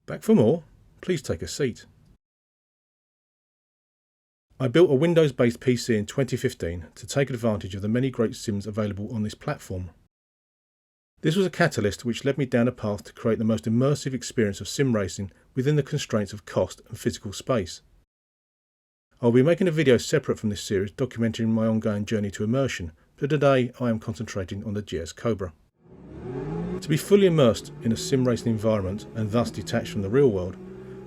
Back for more? Please take a seat. I built a Windows-based PC in 2015 to take advantage of the many great sims available on this platform. This was a catalyst which led me down a path to create the most immersive experience of sim racing within the constraints of cost and physical space. I'll be making a video separate from this series documenting my ongoing journey to immersion, but today I am concentrating on the GS-Cobra. To be fully immersed in a sim racing environment and thus detached from the real world,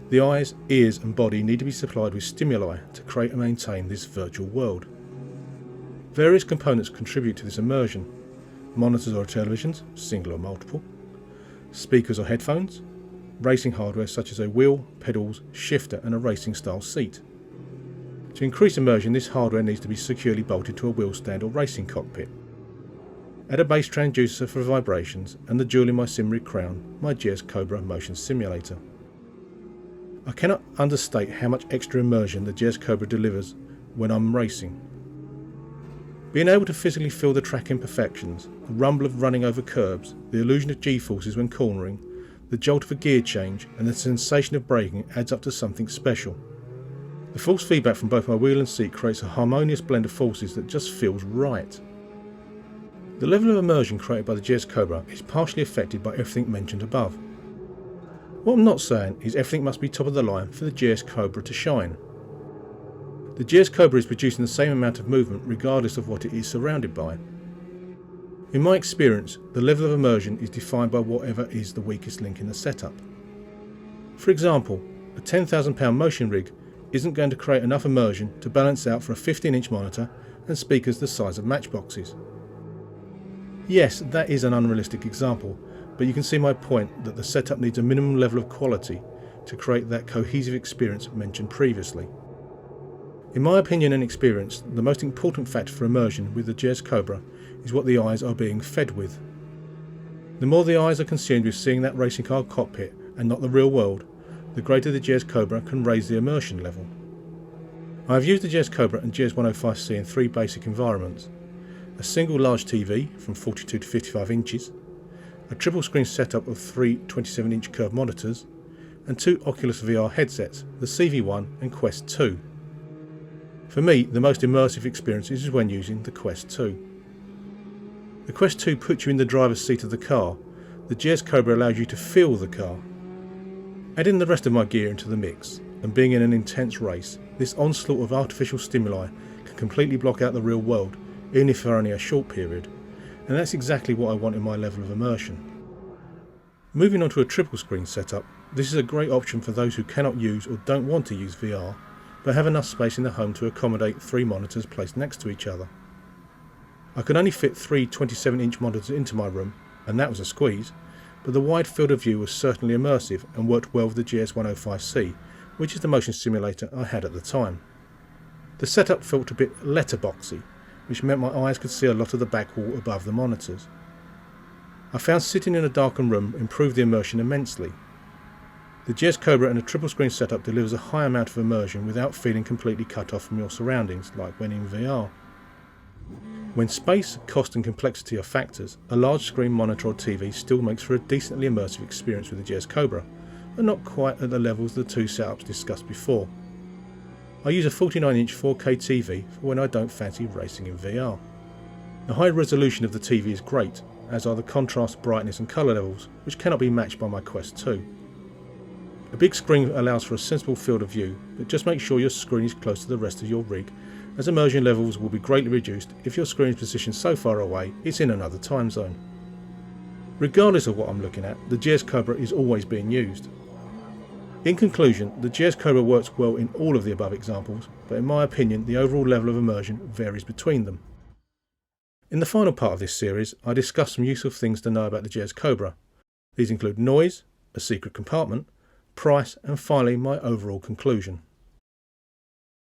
the eyes, ears and body need to be supplied with stimuli to create and maintain this virtual world. Various components contribute to this immersion: monitors or televisions, single or multiple, speakers or headphones, racing hardware such as a wheel, pedals, shifter and a racing style seat. To increase immersion, this hardware needs to be securely bolted to a wheel stand or racing cockpit. Add a bass transducer for vibrations and the jewel in my sim rig crown, my GS-Cobra Motion Simulator. I cannot understate how much extra immersion the GS-Cobra delivers when I'm racing. Being able to physically feel the track imperfections, the rumble of running over curbs, the illusion of G-forces when cornering, the jolt of a gear change and the sensation of braking adds up to something special. The force feedback from both my wheel and seat creates a harmonious blend of forces that just feels right. The level of immersion created by the GS-Cobra is partially affected by everything mentioned above. What I'm not saying is everything must be top of the line for the GS-Cobra to shine. The GS-Cobra is producing the same amount of movement regardless of what it is surrounded by. In my experience, the level of immersion is defined by whatever is the weakest link in the setup. For example, a £10,000 motion rig isn't going to create enough immersion to balance out for a 15-inch monitor and speakers the size of matchboxes. Yes, that is an unrealistic example, but you can see my point that the setup needs a minimum level of quality to create that cohesive experience mentioned previously. In my opinion and experience, the most important factor for immersion with the GS-Cobra is what the eyes are being fed with. The more the eyes are consumed with seeing that racing car cockpit and not the real world, the greater the GS-Cobra can raise the immersion level. I have used the GS-Cobra and GS-105C in three basic environments: a single large TV from 42 to 55 inches, a triple screen setup of three 27-inch curved monitors, and two Oculus VR headsets, the CV1 and Quest 2. For me, the most immersive experience is when using the Quest 2. The Quest 2 puts you in the driver's seat of the car. The GS-Cobra allows you to feel the car. Adding the rest of my gear into the mix, and being in an intense race, this onslaught of artificial stimuli can completely block out the real world, even if for only a short period, and that's exactly what I want in my level of immersion. Moving on to a triple screen setup, this is a great option for those who cannot use or don't want to use VR, but have enough space in the home to accommodate three monitors placed next to each other. I could only fit three 27-inch monitors into my room, and that was a squeeze, but the wide field of view was certainly immersive and worked well with the GS-105C, which is the motion simulator I had at the time. The setup felt a bit letterboxy, which meant my eyes could see a lot of the back wall above the monitors. I found sitting in a darkened room improved the immersion immensely. The GS-Cobra and a triple screen setup delivers a high amount of immersion without feeling completely cut off from your surroundings, like when in VR. When space, cost and complexity are factors, a large screen monitor or TV still makes for a decently immersive experience with the GS-Cobra, but not quite at the levels of the two setups discussed before. I use a 49-inch 4K TV for when I don't fancy racing in VR. The high resolution of the TV is great, as are the contrast, brightness and colour levels, which cannot be matched by my Quest 2. A big screen allows for a sensible field of view, but just make sure your screen is close to the rest of your rig, as immersion levels will be greatly reduced if your screen is positioned so far away it's in another time zone. Regardless of what I'm looking at, the GS-Cobra is always being used. In conclusion, the GS-Cobra works well in all of the above examples, but in my opinion the overall level of immersion varies between them. In the final part of this series, I discuss some useful things to know about the GS-Cobra. These include noise, a secret compartment, price and finally my overall conclusion.